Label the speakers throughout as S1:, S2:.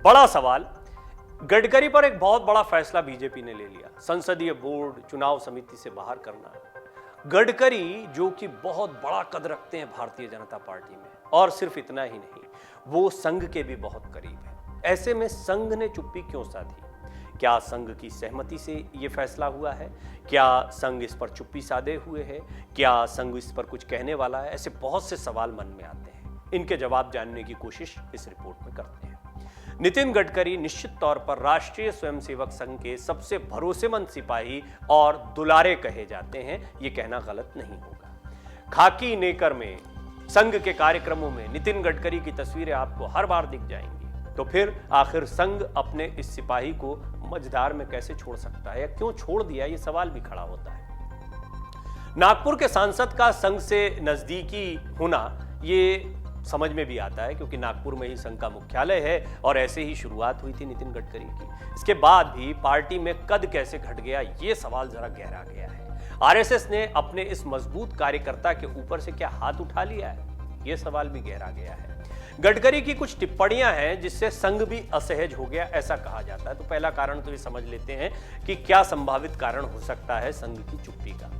S1: बड़ा सवाल, गडकरी पर एक बहुत बड़ा फैसला बीजेपी ने ले लिया, संसदीय बोर्ड चुनाव समिति से बाहर करना। गडकरी जो कि बहुत बड़ा कद रखते हैं भारतीय जनता पार्टी में, और सिर्फ इतना ही नहीं, वो संघ के भी बहुत करीब है। ऐसे में संघ ने चुप्पी क्यों साधी? क्या संघ की सहमति से ये फैसला हुआ है? क्या संघ इस पर चुप्पी साधे हुए है? क्या संघ इस पर कुछ कहने वाला है? ऐसे बहुत से सवाल मन में आते हैं। इनके जवाब जानने की कोशिश इस रिपोर्ट में करते हैं। नितिन गडकरी निश्चित तौर पर राष्ट्रीय स्वयंसेवक संघ के सबसे भरोसेमंद सिपाही और दुलारे कहे जाते हैं, ये कहना गलत नहीं होगा। खाकी नेकर में संघ के कार्यक्रमों में नितिन गडकरी की तस्वीरें आपको हर बार दिख जाएंगी। तो फिर आखिर संघ अपने इस सिपाही को मझधार में कैसे छोड़ सकता है, या क्यों छोड़ दिया, ये सवाल भी खड़ा होता है। नागपुर के सांसद का संघ से नजदीकी होना ये समझ में भी आता है, क्योंकि नागपुर में ही संघ का मुख्यालय है और ऐसे ही शुरुआत हुई थी नितिन गडकरी की। इसके बाद भी पार्टी में कद कैसे घट गया, ये सवाल जरा गहरा गया है। आरएसएस ने अपने इस मजबूत कार्यकर्ता के ऊपर से क्या हाथ उठा लिया है, ये सवाल भी गहरा गया है। गडकरी की कुछ टिप्पणियां हैं जिससे संघ भी असहज हो गया, ऐसा कहा जाता है। तो पहला कारण तो ये समझ लेते हैं कि क्या संभावित कारण हो सकता है संघ की चुप्पी का।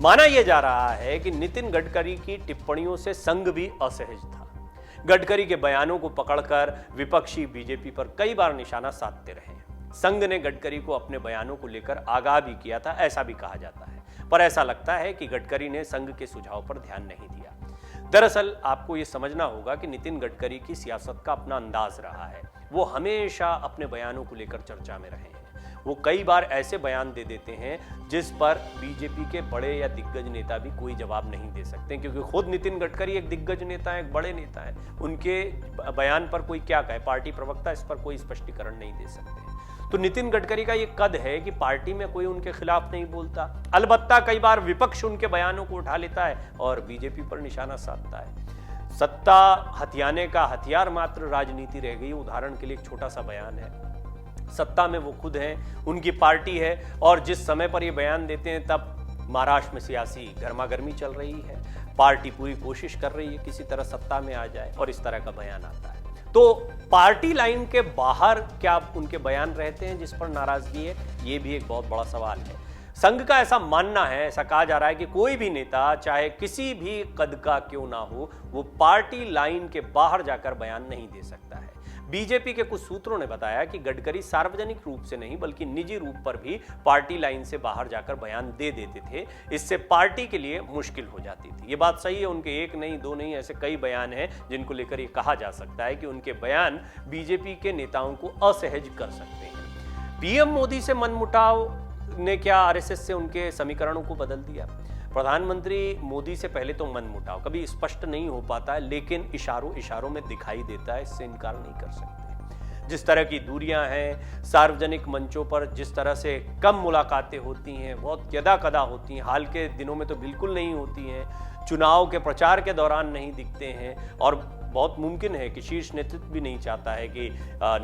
S1: माना यह जा रहा है कि नितिन गडकरी की टिप्पणियों से संघ भी असहज था। गडकरी के बयानों को पकड़कर विपक्षी बीजेपी पर कई बार निशाना साधते रहे। संघ ने गडकरी को अपने बयानों को लेकर आगाह भी किया था, ऐसा भी कहा जाता है। पर ऐसा लगता है कि गडकरी ने संघ के सुझाव पर ध्यान नहीं दिया। दरअसल आपको यह समझना होगा कि नितिन गडकरी की सियासत का अपना अंदाज रहा है। वो हमेशा अपने बयानों को लेकर चर्चा में रहे हैं। वो कई बार ऐसे बयान दे देते हैं जिस पर बीजेपी के बड़े या दिग्गज नेता भी कोई जवाब नहीं दे सकते, क्योंकि खुद नितिन गडकरी एक दिग्गज नेता है, एक बड़े नेता है। उनके बयान पर कोई क्या कहे, पार्टी प्रवक्ता इस पर कोई स्पष्टीकरण नहीं दे सकते। तो नितिन गडकरी का ये कद है कि पार्टी में कोई उनके खिलाफ नहीं बोलता। अलबत्ता कई बार विपक्ष उनके बयानों को उठा लेता है और बीजेपी पर निशाना साधता है। सत्ता हथियाने का हथियार मात्र राजनीति रह गई। उदाहरण के लिए एक छोटा सा बयान है। सत्ता में वो खुद हैं, उनकी पार्टी है, और जिस समय पर ये बयान देते हैं तब महाराष्ट्र में सियासी गर्मागर्मी चल रही है। पार्टी पूरी कोशिश कर रही है किसी तरह सत्ता में आ जाए, और इस तरह का बयान आता है। तो पार्टी लाइन के बाहर क्या उनके बयान रहते हैं जिस पर नाराजगी है, ये भी एक बहुत बड़ा सवाल है। संघ का ऐसा मानना है, ऐसा कहा जा रहा है कि कोई भी नेता चाहे किसी भी कद का क्यों ना हो, वो पार्टी लाइन के बाहर जाकर बयान नहीं दे सकता है। बीजेपी के कुछ सूत्रों ने बताया कि गडकरी सार्वजनिक रूप से नहीं बल्कि निजी रूप पर भी पार्टी लाइन से बाहर जाकर बयान दे देते थे। इससे पार्टी के लिए मुश्किल हो जाती थी। ये बात सही है, उनके एक नहीं दो नहीं ऐसे कई बयान हैं जिनको लेकर ये कहा जा सकता है कि उनके बयान बीजेपी के नेताओं को असहज कर सकते हैं। पीएम मोदी से मनमुटाव ने क्या आरएसएस से उनके समीकरणों को बदल दिया? प्रधानमंत्री मोदी से पहले तो मनमुटाव कभी स्पष्ट नहीं हो पाता है, लेकिन इशारों इशारों में दिखाई देता है, इससे इनकार नहीं कर सकते। जिस तरह की दूरियां हैं, सार्वजनिक मंचों पर जिस तरह से कम मुलाकातें होती हैं, बहुत यदा कदा होती हैं, हाल के दिनों में तो बिल्कुल नहीं होती हैं, चुनाव के प्रचार के दौरान नहीं दिखते हैं, और बहुत मुमकिन है कि शीर्ष नेतृत्व भी नहीं चाहता है कि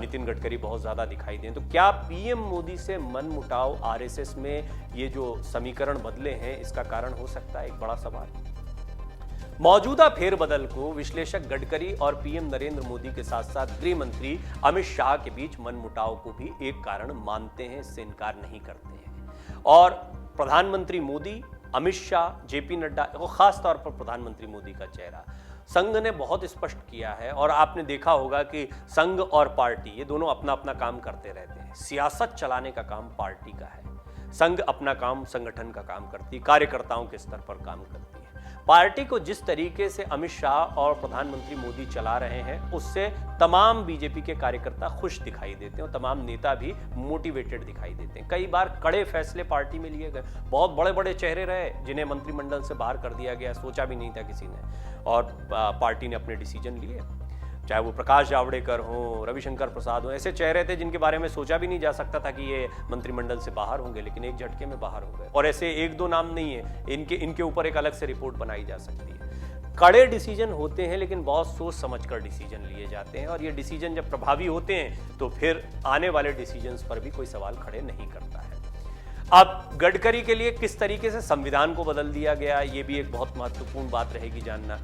S1: नितिन गडकरी बहुत ज़्यादा दिखाई दें। तो क्या पीएम मोदी से मनमुटाव आरएसएस में ये जो समीकरण बदले हैं इसका कारण हो सकता है? एक बड़ा सवाल। मौजूदा फेरबदल को विश्लेषक गडकरी और पीएम नरेंद्र मोदी के साथ साथ गृह मंत्री अमित शाह के बीच मनमुटाव को भी एक कारण मानते हैं, इससे इनकार नहीं करते हैं। और प्रधानमंत्री मोदी, अमित शाह, जेपी नड्डा और खास तौर पर प्रधानमंत्री मोदी का चेहरा संघ ने बहुत स्पष्ट किया है। और आपने देखा होगा कि संघ और पार्टी ये दोनों अपना अपना काम करते रहते हैं। सियासत चलाने का काम पार्टी का है, संघ अपना काम संगठन का काम करती है, कार्यकर्ताओं के स्तर पर काम करती है। पार्टी को जिस तरीके से अमित शाह और प्रधानमंत्री मोदी चला रहे हैं उससे तमाम बीजेपी के कार्यकर्ता खुश दिखाई देते हैं और तमाम नेता भी मोटिवेटेड दिखाई देते हैं। कई बार कड़े फैसले पार्टी में लिए गए, बहुत बड़े बड़े चेहरे रहे जिन्हें मंत्रिमंडल से बाहर कर दिया गया, सोचा भी नहीं था किसी ने, और पार्टी ने अपने डिसीजन लिए। चाहे वो प्रकाश जावड़ेकर हो, रविशंकर प्रसाद हो, ऐसे चेहरे थे जिनके बारे में सोचा भी नहीं जा सकता था कि ये मंत्रिमंडल से बाहर होंगे, लेकिन एक झटके में बाहर हो गए। और ऐसे एक दो नाम नहीं है, इनके ऊपर एक अलग से रिपोर्ट बनाई जा सकती है। कड़े डिसीजन होते हैं लेकिन बहुत सोच समझकर डिसीजन लिए जाते हैं, और ये डिसीजन जब प्रभावी होते हैं तो फिर आने वाले डिसीजंस पर भी कोई सवाल खड़े नहीं करता है। अब गडकरी के लिए किस तरीके से संविधान को बदल दिया गया, ये भी एक बहुत महत्वपूर्ण बात रहेगी जानना।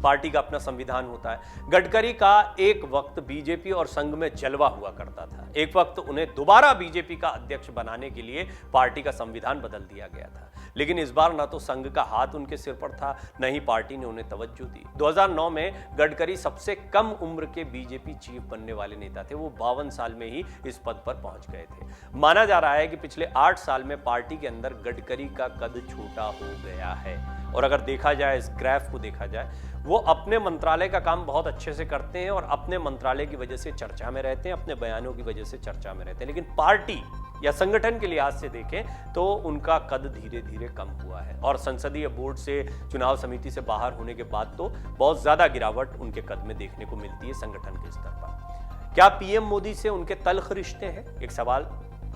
S1: पार्टी का अपना संविधान होता है। गडकरी का एक वक्त बीजेपी और संघ में जलवा हुआ करता था। एक वक्त उन्हें दोबारा बीजेपी का अध्यक्ष बनाने के लिए पार्टी का संविधान बदल दिया गया था, लेकिन इस बार ना तो संघ का हाथ उनके सिर पर था, न ही पार्टी ने उन्हें तवज्जो दी। 2009 में गडकरी सबसे कम उम्र के बीजेपी चीफ बनने वाले नेता थे। वो 52 साल में ही इस पद पर पहुंच गए थे। माना जा रहा है कि पिछले 8 साल में पार्टी के अंदर गडकरी का कद छोटा हो गया है। और अगर देखा जाए, इस ग्राफ को देखा जाए, वो अपने मंत्रालय का काम बहुत अच्छे से करते हैं और अपने मंत्रालय की वजह से चर्चा में रहते हैं, अपने बयानों की वजह से चर्चा में रहते हैं, लेकिन पार्टी या संगठन के लिहाज से देखें तो उनका कद धीरे धीरे कम हुआ है। और संसदीय बोर्ड से, चुनाव समिति से बाहर होने के बाद तो बहुत ज्यादा गिरावट उनके कद में देखने को मिलती है संगठन के स्तर पर। क्या पीएम मोदी से उनके तल्ख रिश्ते हैं? एक सवाल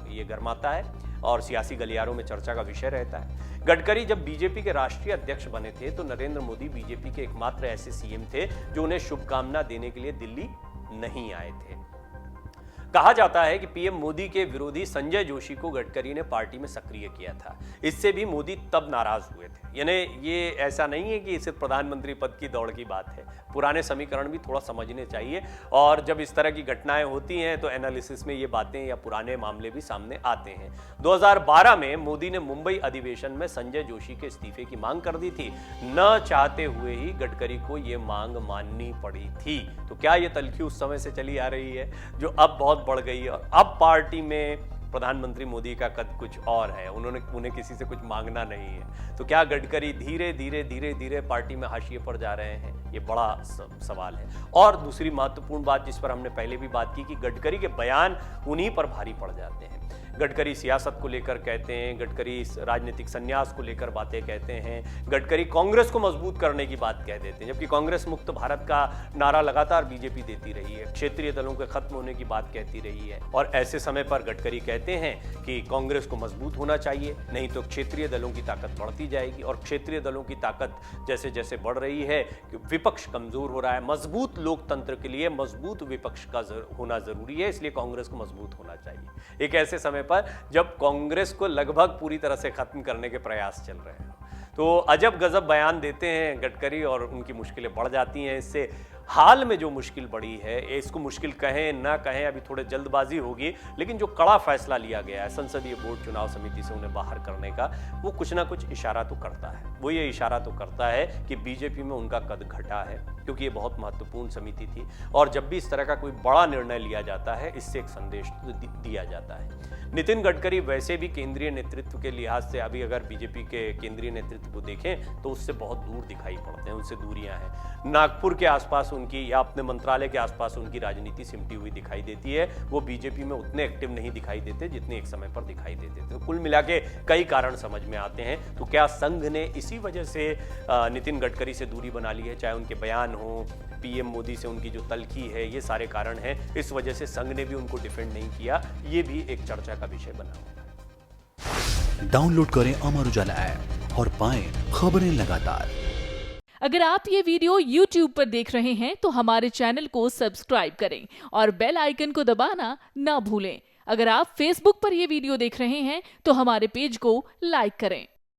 S1: ये गरमाता है और सियासी गलियारों में चर्चा का विषय रहता है। गडकरी जब बीजेपी के राष्ट्रीय अध्यक्ष बने थे तो नरेंद्र मोदी बीजेपी के एकमात्र ऐसे सीएम थे जो उन्हें शुभकामना देने के लिए दिल्ली नहीं आए थे। कहा जाता है कि पीएम मोदी के विरोधी संजय जोशी को गडकरी ने पार्टी में सक्रिय किया था। इससे भी मोदी तब नाराज हुए थे। यानी ये ऐसा नहीं है कि सिर्फ प्रधानमंत्री पद की दौड़ की बात है, पुराने समीकरण भी थोड़ा समझने चाहिए। और जब इस तरह की घटनाएं होती हैं तो एनालिसिस में ये बातें या पुराने मामले भी सामने आते हैं। 2012 में मोदी ने मुंबई अधिवेशन में संजय जोशी के इस्तीफे की मांग कर दी थी। न चाहते हुए ही गडकरी को ये मांग माननी पड़ी थी। तो क्या ये तल्खी उस समय से चली आ रही है जो अब बहुत बढ़ गई है और अब पार्टी में प्रधानमंत्री मोदी का कद कुछ और है, उन्हें किसी से कुछ मांगना नहीं है? तो क्या गडकरी धीरे धीरे पार्टी में हाशिए पर जा रहे हैं? ये बड़ा सवाल है। और दूसरी महत्वपूर्ण बात जिस पर हमने पहले भी बात की कि गडकरी के बयान उन्हीं पर भारी पड़ जाते हैं। गडकरी सियासत को लेकर कहते हैं, गडकरी राजनीतिक संन्यास को लेकर बातें कहते हैं, गडकरी कांग्रेस को मजबूत करने की बात कह देते हैं, जबकि कांग्रेस मुक्त भारत का नारा लगातार बीजेपी देती रही है, क्षेत्रीय दलों के खत्म होने की बात कहती रही है। और ऐसे समय पर गडकरी कहते हैं कि कांग्रेस को मजबूत होना चाहिए, नहीं तो क्षेत्रीय दलों की ताकत बढ़ती जाएगी। और क्षेत्रीय दलों की ताकत जैसे जैसे बढ़ रही है, विपक्ष कमजोर हो रहा है। मजबूत लोकतंत्र के लिए मजबूत विपक्ष का होना जरूरी है, इसलिए कांग्रेस को मजबूत होना चाहिए। एक ऐसे समय पर जब कांग्रेस को लगभग पूरी तरह से खत्म करने के प्रयास चल रहे हैं, तो अजब गजब बयान देते हैं गडकरी और उनकी मुश्किलें बढ़ जाती हैं। इससे हाल में जो मुश्किल बढ़ी है, इसको मुश्किल कहें ना कहें, अभी थोड़े जल्दबाजी होगी, लेकिन जो कड़ा फैसला लिया गया है संसदीय बोर्ड चुनाव समिति से उन्हें बाहर करने का, वो कुछ ना कुछ इशारा तो करता है। वो ये इशारा तो करता है कि बीजेपी में उनका कद घटा है, क्योंकि ये बहुत महत्वपूर्ण समिति थी। और जब भी इस तरह का कोई बड़ा निर्णय लिया जाता है, इससे एक संदेश दिया जाता है। नितिन गडकरी वैसे भी केंद्रीय नेतृत्व के लिहाज से, अभी अगर बीजेपी के केंद्रीय नेतृत्व को देखें तो उससे बहुत दूर दिखाई पड़ते हैं, उनसे दूरियां हैं। नागपुर के आसपास उनकी या अपने मंत्रालय के आसपास उनकी राजनीति सिमटी हुई दिखाई देती है। वो बीजेपी में उतने एक्टिव नहीं दिखाई देते जितने एक समय पर दिखाई देते थे। तो कुल मिला के कई कारण समझ में आते हैं। तो क्या संघ ने इसी वजह से नितिन गडकरी से दूरी बना ली है? चाहे उनके बयान हो, पीएम मोदी से उनकी जो तल्खी है, ये सारे कारण हैं। इस वजह से संघ ने भी उनको डिफेंड नहीं किया। ये भी एक चर्चा का विषय बना हुआ है।
S2: डाउनलोड करें अमर उजाला ऐप और पाएं खबरें लगातार।
S3: अगर आप ये वीडियो YouTube पर देख रहे हैं तो हमारे चैनल को सब्सक्राइब करें और बेल आइकन को दबाना ना भूलें। अगर आप Facebook पर ये वीडियो देख रहे हैं तो हमारे पेज को लाइक करें।